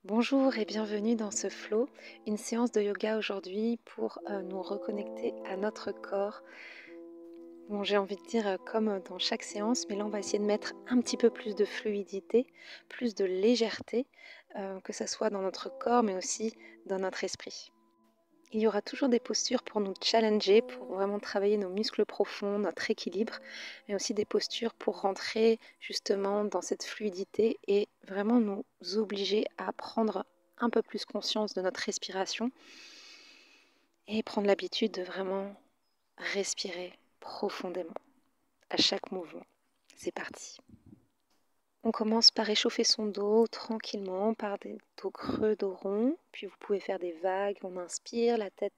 Bonjour et bienvenue dans ce flow, une séance de yoga aujourd'hui pour nous reconnecter à notre corps. Bon, j'ai envie de dire comme dans chaque séance, mais là on va essayer de mettre un petit peu plus de fluidité, plus de légèreté, que ce soit dans notre corps mais aussi dans notre esprit. Il y aura toujours des postures pour nous challenger, pour vraiment travailler nos muscles profonds, notre équilibre, mais aussi des postures pour rentrer justement dans cette fluidité et vraiment nous obliger à prendre un peu plus conscience de notre respiration et prendre l'habitude de vraiment respirer profondément à chaque mouvement. C'est parti. On commence par échauffer son dos tranquillement par des dos creux, dos rond. Puis vous pouvez faire des vagues. On inspire, la tête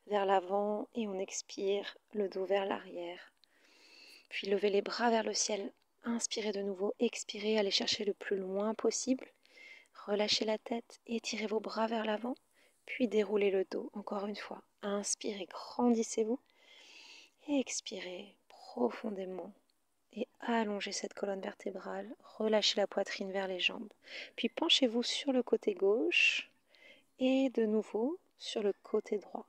vers l'avant et on expire, le dos vers l'arrière. Puis levez les bras vers le ciel. Inspirez de nouveau, expirez, allez chercher le plus loin possible. Relâchez la tête, étirez vos bras vers l'avant. Puis déroulez le dos. Encore une fois, inspirez, grandissez-vous. Et expirez profondément. Et allongez cette colonne vertébrale, relâchez la poitrine vers les jambes. Puis penchez-vous sur le côté gauche et de nouveau sur le côté droit.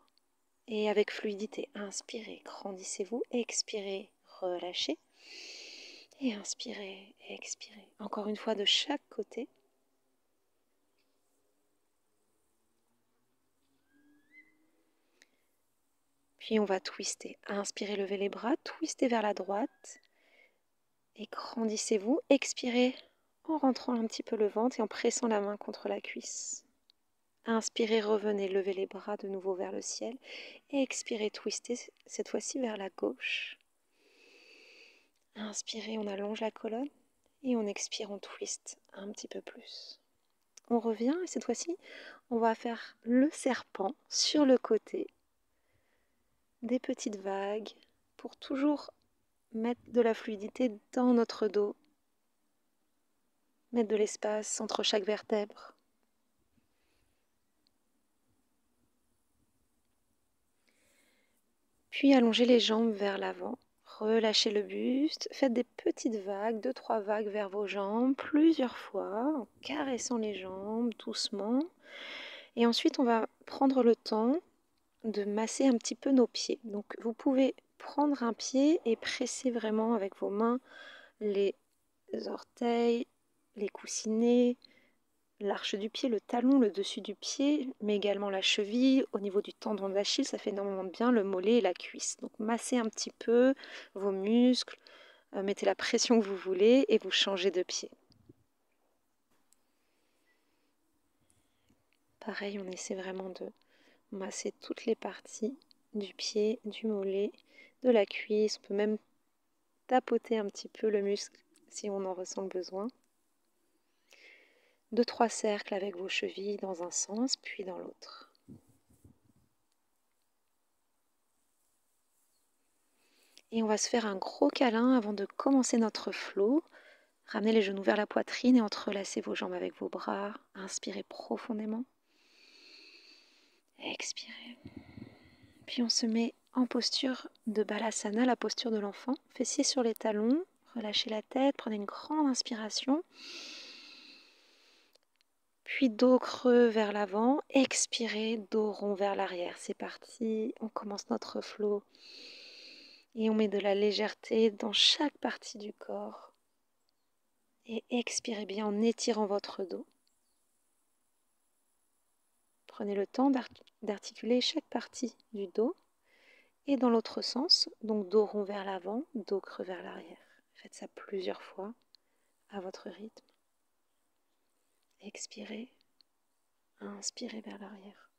Et avec fluidité, inspirez, grandissez-vous, expirez, relâchez. Et inspirez, expirez. Encore une fois de chaque côté. Puis on va twister. Inspirez, levez les bras, twistez vers la droite. Et grandissez-vous, expirez en rentrant un petit peu le ventre et en pressant la main contre la cuisse. Inspirez, revenez, levez les bras de nouveau vers le ciel. Et expirez, twistez cette fois-ci vers la gauche. Inspirez, on allonge la colonne. Et on expire, on twist un petit peu plus. On revient et cette fois-ci, on va faire le serpent sur le côté. Des petites vagues pour toujours mettre de la fluidité dans notre dos. Mettre de l'espace entre chaque vertèbre. Puis allongez les jambes vers l'avant. Relâchez le buste. Faites des petites vagues, 2-3 vagues vers vos jambes, plusieurs fois, en caressant les jambes doucement. Et ensuite, on va prendre le temps de masser un petit peu nos pieds. Donc, vous pouvez prendre un pied et presser vraiment avec vos mains les orteils, les coussinets, l'arche du pied, le talon, le dessus du pied, mais également la cheville, au niveau du tendon d'Achille, ça fait énormément de bien, le mollet et la cuisse. Donc massez un petit peu vos muscles, mettez la pression que vous voulez et vous changez de pied. Pareil, on essaie vraiment de masser toutes les parties du pied, du mollet, de la cuisse. On peut même tapoter un petit peu le muscle si on en ressent le besoin. 2-3 cercles avec vos chevilles dans un sens, puis dans l'autre. Et on va se faire un gros câlin avant de commencer notre flow. Ramenez les genoux vers la poitrine et entrelacez vos jambes avec vos bras. Inspirez profondément. Expirez. Puis on se met en posture de Balasana, la posture de l'enfant. Fessiers sur les talons. Relâchez la tête. Prenez une grande inspiration. Puis dos creux vers l'avant. Expirez, dos rond vers l'arrière. C'est parti. On commence notre flow. Et on met de la légèreté dans chaque partie du corps. Et expirez bien en étirant votre dos. Prenez le temps d'articuler chaque partie du dos. Et dans l'autre sens, donc dos rond vers l'avant, dos creux vers l'arrière. Faites ça plusieurs fois à votre rythme. Expirez, inspirez vers l'arrière.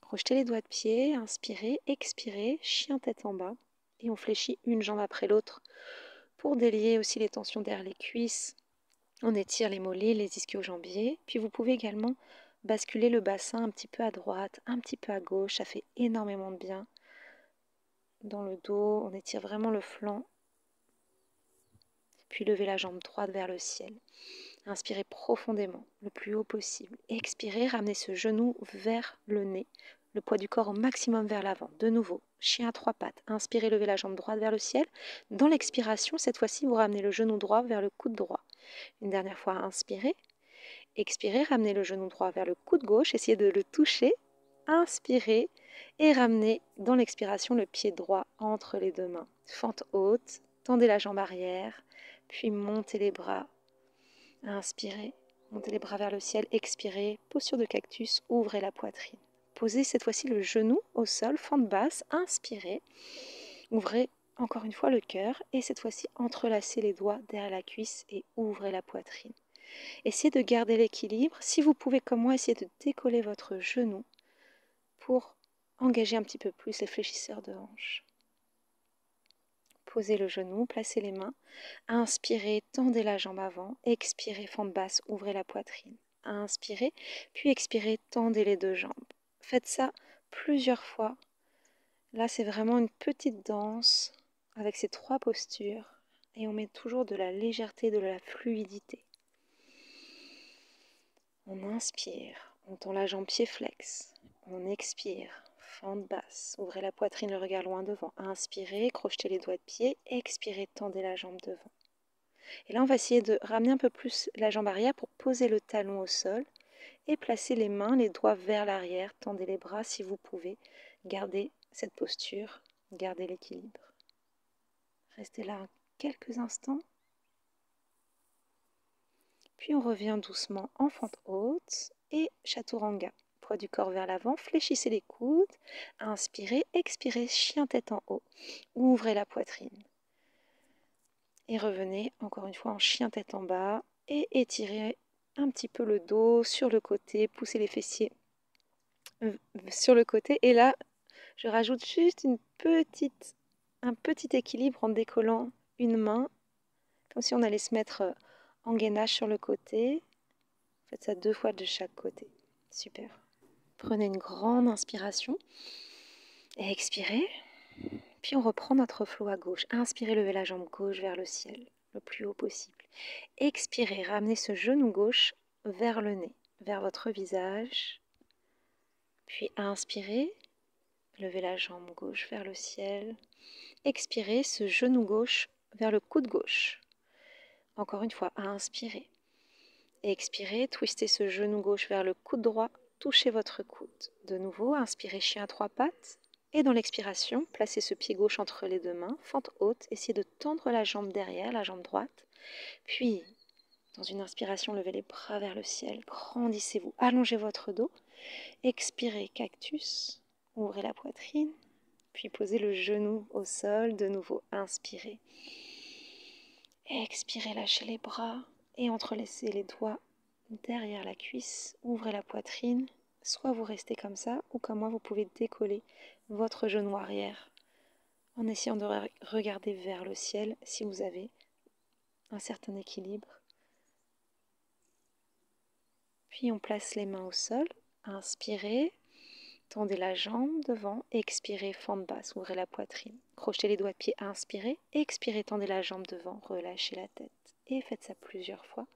Rejetez les doigts de pied, inspirez, expirez, chien tête en bas. Et on fléchit une jambe après l'autre pour délier aussi les tensions derrière les cuisses. On étire les mollets, les ischio-jambiers. Puis vous pouvez également basculer le bassin un petit peu à droite, un petit peu à gauche. Ça fait énormément de bien. Dans le dos, on étire vraiment le flanc. Puis levez la jambe droite vers le ciel. Inspirez profondément, le plus haut possible. Expirez, ramenez ce genou vers le nez. Le poids du corps au maximum vers l'avant. De nouveau, chien à 3 pattes. Inspirez, levez la jambe droite vers le ciel. Dans l'expiration, cette fois-ci, vous ramenez le genou droit vers le coude droit. Une dernière fois, inspirez. Expirez, ramenez le genou droit vers le coude gauche, essayez de le toucher. Inspirez et ramenez dans l'expiration le pied droit entre les deux mains. Fente haute, tendez la jambe arrière, puis montez les bras. Inspirez, montez les bras vers le ciel, expirez, posture de cactus, ouvrez la poitrine. Posez cette fois-ci le genou au sol, fente basse, inspirez, ouvrez encore une fois le cœur et cette fois-ci entrelacez les doigts derrière la cuisse et ouvrez la poitrine. Essayez de garder l'équilibre. Si vous pouvez comme moi, essayez de décoller votre genou pour engager un petit peu plus les fléchisseurs de hanche. Posez le genou, placez les mains. Inspirez, tendez la jambe avant. Expirez, fente basse, ouvrez la poitrine. Inspirez, puis expirez, tendez les deux jambes. Faites ça plusieurs fois. Là, c'est vraiment une petite danse avec ces trois postures. Et on met toujours de la légèreté, de la fluidité. On inspire, on tend la jambe pied flex. On expire, fente basse. Ouvrez la poitrine, le regard loin devant. Inspirez, crochetez les doigts de pied. Expirez, tendez la jambe devant. Et là, on va essayer de ramener un peu plus la jambe arrière pour poser le talon au sol et placer les mains, les doigts vers l'arrière. Tendez les bras si vous pouvez. Gardez cette posture, gardez l'équilibre. Restez là quelques instants. Puis on revient doucement en fente haute et chaturanga. Poids du corps vers l'avant, fléchissez les coudes. Inspirez, expirez, chien tête en haut. Ouvrez la poitrine. Et revenez encore une fois en chien tête en bas et étirez un petit peu le dos sur le côté, poussez les fessiers sur le côté. Et là, je rajoute juste un petit équilibre en décollant une main, comme si on allait se mettre en gainage sur le côté. Faites ça 2 fois de chaque côté. Super. Prenez une grande inspiration et expirez. Puis on reprend notre flot à gauche. Inspirez, levez la jambe gauche vers le ciel, le plus haut possible. Expirez, ramenez ce genou gauche vers le nez, vers votre visage. Puis inspirez, levez la jambe gauche vers le ciel. Expirez, ce genou gauche vers le coude gauche. Encore une fois, inspirez. Expirez, twistez ce genou gauche vers le coude droit, touchez votre coude. De nouveau, inspirez, chien à 3 pattes. Et dans l'expiration, placez ce pied gauche entre les deux mains, fente haute, essayez de tendre la jambe derrière, la jambe droite. Puis, dans une inspiration, levez les bras vers le ciel, grandissez-vous, allongez votre dos. Expirez, cactus, ouvrez la poitrine, puis posez le genou au sol, de nouveau, inspirez. Expirez, lâchez les bras et entrelacez les doigts derrière la cuisse, ouvrez la poitrine. Soit vous restez comme ça, ou comme moi, vous pouvez décoller votre genou arrière en essayant de regarder vers le ciel si vous avez un certain équilibre. Puis on place les mains au sol, inspirez, tendez la jambe devant, expirez, fente basse, ouvrez la poitrine. Crochetez les doigts de pied, inspirez, expirez, tendez la jambe devant, relâchez la tête. Et faites ça plusieurs fois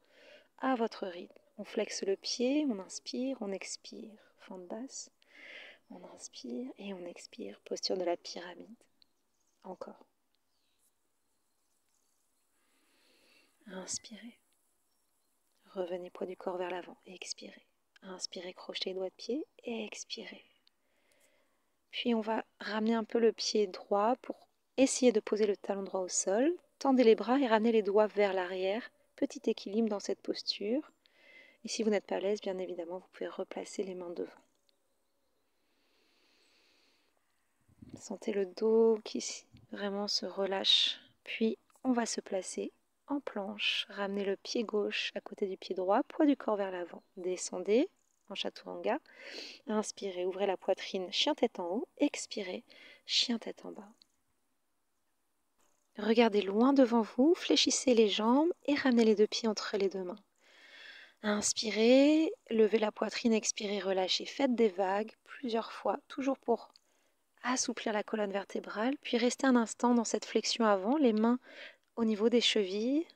à votre rythme. On flexe le pied, on inspire, on expire, fente basse. On inspire et on expire, posture de la pyramide. Encore. Inspirez. Revenez poids du corps vers l'avant. Expirez. Inspirez, crochetez les doigts de pied et expirez. Puis on va ramener un peu le pied droit pour essayer de poser le talon droit au sol. Tendez les bras et ramenez les doigts vers l'arrière. Petit équilibre dans cette posture. Et si vous n'êtes pas à l'aise, bien évidemment, vous pouvez replacer les mains devant. Sentez le dos qui vraiment se relâche. Puis on va se placer en planche. Ramenez le pied gauche à côté du pied droit, poids du corps vers l'avant. Descendez en chaturanga. Inspirez, ouvrez la poitrine, chien tête en haut. Expirez, chien tête en bas. Regardez loin devant vous, fléchissez les jambes et ramenez les deux pieds entre les deux mains. Inspirez, levez la poitrine, expirez, relâchez. Faites des vagues plusieurs fois, toujours pour assouplir la colonne vertébrale. Puis restez un instant dans cette flexion avant, les mains au niveau des chevilles.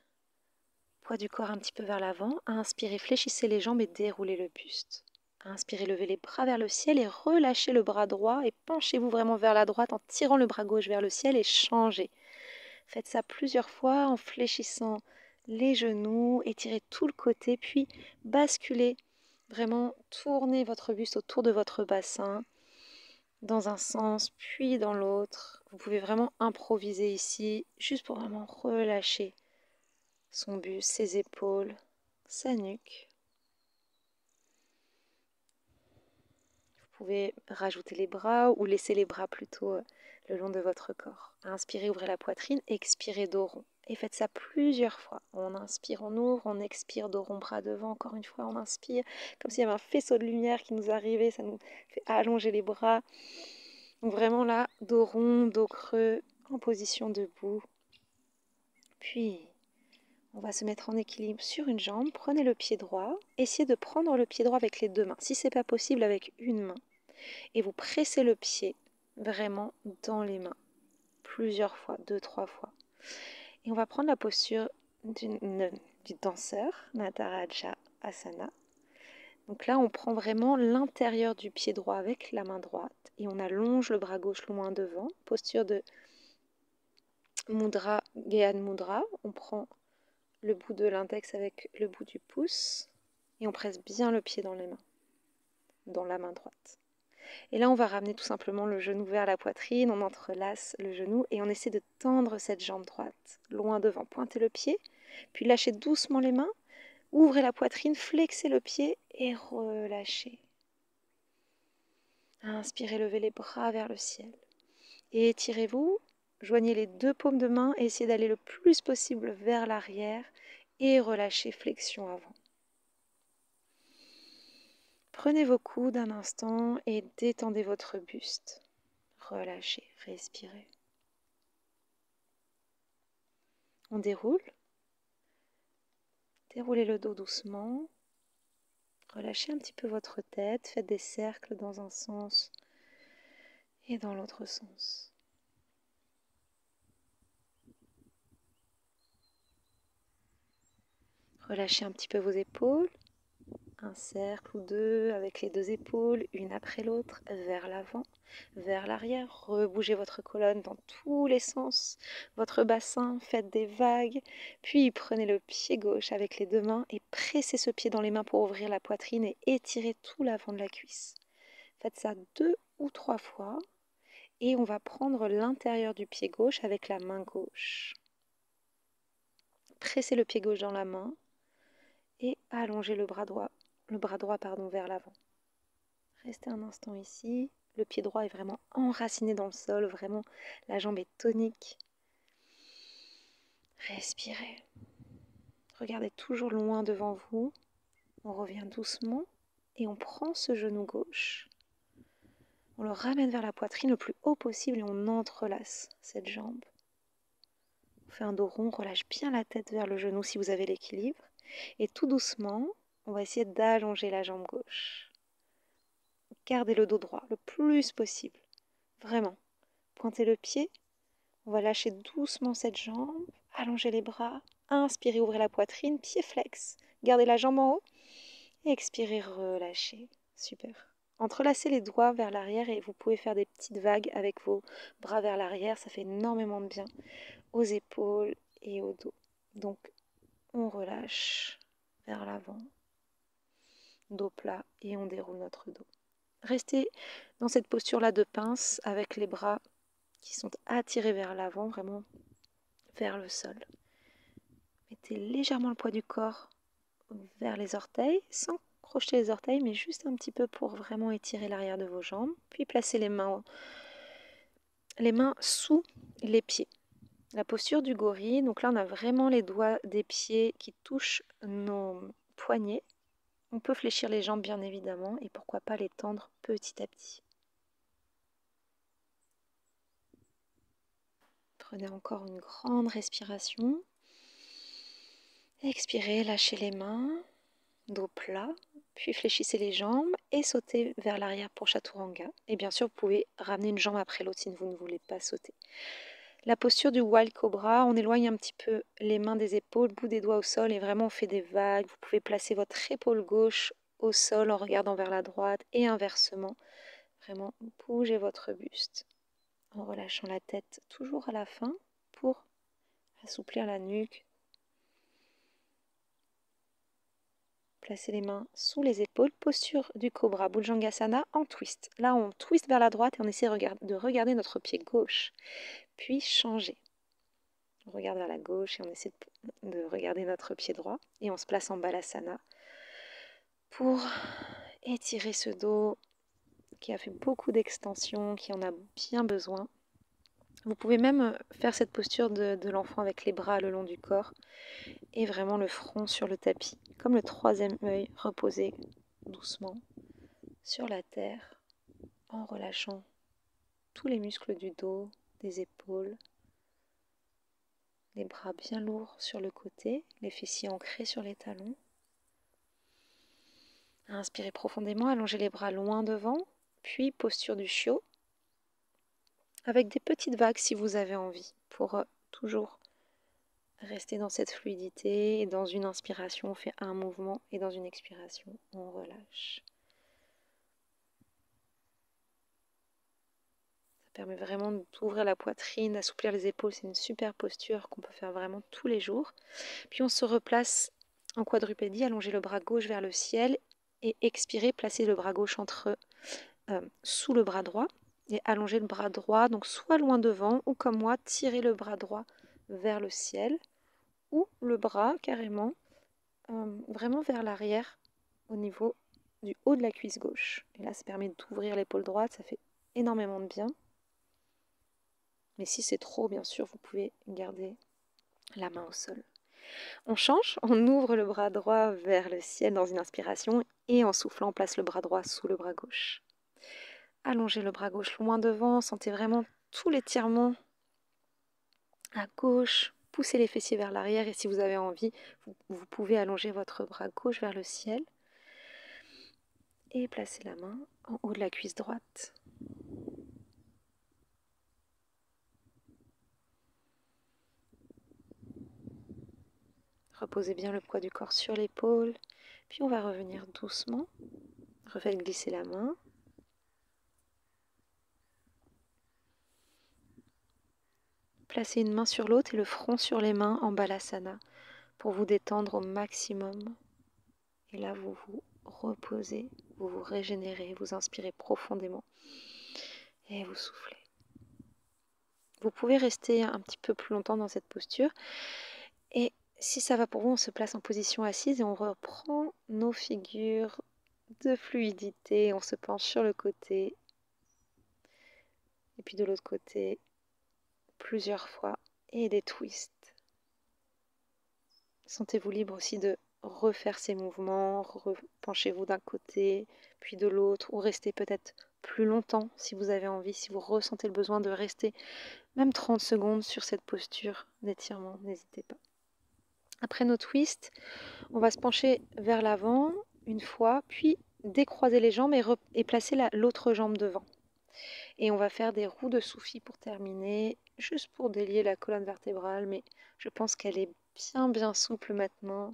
Poids du corps un petit peu vers l'avant. Inspirez, fléchissez les jambes et déroulez le buste. Inspirez, levez les bras vers le ciel et relâchez le bras droit et penchez-vous vraiment vers la droite en tirant le bras gauche vers le ciel et changez. Faites ça plusieurs fois en fléchissant les genoux, étirez tout le côté, puis basculez, vraiment tournez votre buste autour de votre bassin, dans un sens, puis dans l'autre. Vous pouvez vraiment improviser ici, juste pour vraiment relâcher son buste, ses épaules, sa nuque. Vous pouvez rajouter les bras ou laisser les bras plutôt le long de votre corps. Inspirez, ouvrez la poitrine, expirez, dos rond. Et faites ça plusieurs fois. On inspire, on ouvre, on expire, dos rond, bras devant. Encore une fois, on inspire, comme s'il y avait un faisceau de lumière qui nous arrivait. Ça nous fait allonger les bras. Donc vraiment là, dos rond, dos creux, en position debout. Puis, on va se mettre en équilibre sur une jambe. Prenez le pied droit. Essayez de prendre le pied droit avec les deux mains. Si ce n'est pas possible, avec une main. Et vous pressez le pied vraiment dans les mains. Plusieurs fois, 2-3 fois. Et on va prendre la posture du danseur, Nataraja Asana. Donc là, on prend vraiment l'intérieur du pied droit avec la main droite. Et on allonge le bras gauche loin devant. Posture de Mudra, Gyan Mudra. On prend le bout de l'index avec le bout du pouce. Et on presse bien le pied dans les mains. Dans la main droite. Et là, on va ramener tout simplement le genou vers la poitrine, on entrelace le genou et on essaie de tendre cette jambe droite, loin devant. Pointez le pied, puis lâchez doucement les mains, ouvrez la poitrine, flexez le pied et relâchez. Inspirez, levez les bras vers le ciel. Et étirez-vous, joignez les deux paumes de main et essayez d'aller le plus possible vers l'arrière et relâchez, flexion avant. Prenez vos coudes un instant et détendez votre buste. Relâchez, respirez. On déroule. Déroulez le dos doucement. Relâchez un petit peu votre tête. Faites des cercles dans un sens et dans l'autre sens. Relâchez un petit peu vos épaules. Un cercle ou deux avec les deux épaules, une après l'autre, vers l'avant, vers l'arrière. Rebougez votre colonne dans tous les sens, votre bassin, faites des vagues. Puis prenez le pied gauche avec les deux mains et pressez ce pied dans les mains pour ouvrir la poitrine et étirer tout l'avant de la cuisse. Faites ça 2 ou 3 fois. Et on va prendre l'intérieur du pied gauche avec la main gauche. Pressez le pied gauche dans la main et allongez le bras droit vers l'avant. Restez un instant ici. Le pied droit est vraiment enraciné dans le sol, vraiment la jambe est tonique. Respirez. Regardez toujours loin devant vous. On revient doucement et on prend ce genou gauche. On le ramène vers la poitrine le plus haut possible et on entrelace cette jambe. On fait un dos rond, relâche bien la tête vers le genou si vous avez l'équilibre. Et tout doucement, on va essayer d'allonger la jambe gauche. Gardez le dos droit le plus possible. Vraiment. Pointez le pied. On va lâcher doucement cette jambe. Allongez les bras. Inspirez, ouvrez la poitrine. Pied flex. Gardez la jambe en haut. Et expirez, relâchez. Super. Entrelacez les doigts vers l'arrière et vous pouvez faire des petites vagues avec vos bras vers l'arrière. Ça fait énormément de bien aux épaules et au dos. Donc, on relâche vers l'avant. Dos plat et on déroule notre dos. Restez dans cette posture-là de pince avec les bras qui sont attirés vers l'avant, vraiment vers le sol. Mettez légèrement le poids du corps vers les orteils, sans crocheter les orteils, mais juste un petit peu pour vraiment étirer l'arrière de vos jambes. Puis placez les mains sous les pieds. La posture du gorille, donc là on a vraiment les doigts des pieds qui touchent nos poignets. On peut fléchir les jambes bien évidemment et pourquoi pas les tendre petit à petit. Prenez encore une grande respiration. Expirez, lâchez les mains, dos plat, puis fléchissez les jambes et sautez vers l'arrière pour Chaturanga. Et bien sûr, vous pouvez ramener une jambe après l'autre si vous ne voulez pas sauter. La posture du Wild Cobra, on éloigne un petit peu les mains des épaules, bout des doigts au sol et vraiment on fait des vagues. Vous pouvez placer votre épaule gauche au sol en regardant vers la droite et inversement. Vraiment, bougez votre buste en relâchant la tête toujours à la fin pour assouplir la nuque. Placez les mains sous les épaules, posture du cobra, Bhujangasana en twist. Là, on twist vers la droite et on essaie de regarder notre pied gauche. Puis changer. On regarde vers la gauche et on essaie de regarder notre pied droit. Et on se place en balasana pour étirer ce dos qui a fait beaucoup d'extension, qui en a bien besoin. Vous pouvez même faire cette posture de l'enfant avec les bras le long du corps et vraiment le front sur le tapis, comme le troisième œil, reposé doucement sur la terre en relâchant tous les muscles du dos, des épaules, les bras bien lourds sur le côté, les fessiers ancrés sur les talons. Inspirez profondément, allongez les bras loin devant, puis posture du chiot, avec des petites vagues si vous avez envie, pour toujours rester dans cette fluidité. Et dans une inspiration, on fait un mouvement, et dans une expiration, on relâche. Ça permet vraiment d'ouvrir la poitrine, d'assouplir les épaules. C'est une super posture qu'on peut faire vraiment tous les jours. Puis on se replace en quadrupédie, allongez le bras gauche vers le ciel et expirez, placez le bras gauche sous le bras droit et allongez le bras droit, donc soit loin devant ou comme moi, tirez le bras droit vers le ciel ou le bras carrément vraiment vers l'arrière au niveau du haut de la cuisse gauche. Et là, ça permet d'ouvrir l'épaule droite, ça fait énormément de bien. Mais si c'est trop, bien sûr, vous pouvez garder la main au sol. On change, on ouvre le bras droit vers le ciel dans une inspiration et en soufflant, on place le bras droit sous le bras gauche. Allongez le bras gauche loin devant, sentez vraiment tout l'étirement à gauche, poussez les fessiers vers l'arrière et si vous avez envie, vous pouvez allonger votre bras gauche vers le ciel et placer la main en haut de la cuisse droite. Reposez bien le poids du corps sur l'épaule, puis on va revenir doucement, refaites glisser la main. Placez une main sur l'autre et le front sur les mains en balasana pour vous détendre au maximum. Et là, vous vous reposez, vous vous régénérez, vous inspirez profondément et vous soufflez. Vous pouvez rester un petit peu plus longtemps dans cette posture. Et si ça va pour vous, on se place en position assise et on reprend nos figures de fluidité. On se penche sur le côté et puis de l'autre côté plusieurs fois et des twists. Sentez-vous libre aussi de refaire ces mouvements, penchez-vous d'un côté puis de l'autre ou restez peut-être plus longtemps si vous avez envie, si vous ressentez le besoin de rester même 30 secondes sur cette posture d'étirement, n'hésitez pas. Après nos twists, on va se pencher vers l'avant une fois, puis décroiser les jambes et placer l'autre jambe devant. Et on va faire des roues de Soufi pour terminer, juste pour délier la colonne vertébrale, mais je pense qu'elle est bien souple maintenant,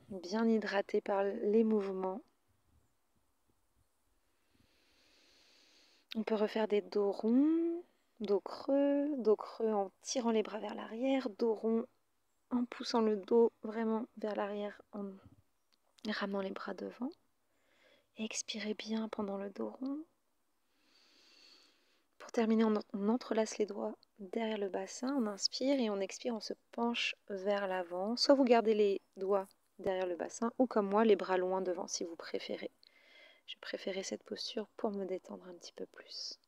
bien hydratée par les mouvements. On peut refaire des dos ronds, dos creux en tirant les bras vers l'arrière, dos rond en poussant le dos vraiment vers l'arrière, en ramenant les bras devant. Expirez bien pendant le dos rond. Pour terminer, on entrelace les doigts derrière le bassin, on inspire et on expire, on se penche vers l'avant. Soit vous gardez les doigts derrière le bassin ou comme moi, les bras loin devant si vous préférez. Je préférais cette posture pour me détendre un petit peu plus.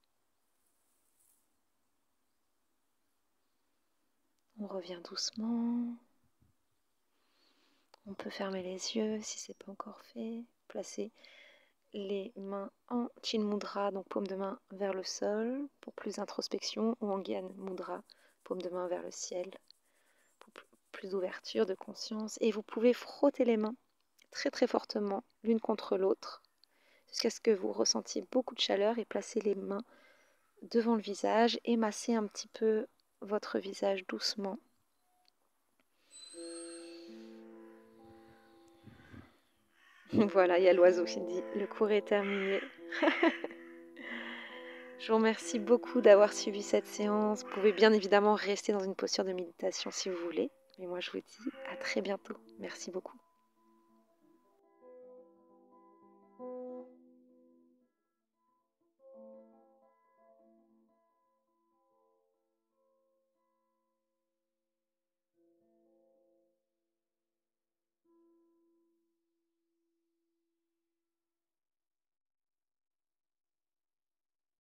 On revient doucement. On peut fermer les yeux si ce n'est pas encore fait. Placer les mains en Chin Mudra, donc paume de main vers le sol pour plus d'introspection, ou en Gyan Mudra, paume de main vers le ciel pour plus d'ouverture, de conscience. Et vous pouvez frotter les mains très fortement l'une contre l'autre jusqu'à ce que vous ressentiez beaucoup de chaleur et placer les mains devant le visage et masser un petit peu votre visage doucement. Voilà, il y a l'oiseau qui dit « Le cours est terminé ». Je vous remercie beaucoup d'avoir suivi cette séance. Vous pouvez bien évidemment rester dans une posture de méditation si vous voulez. Mais moi, je vous dis à très bientôt. Merci beaucoup.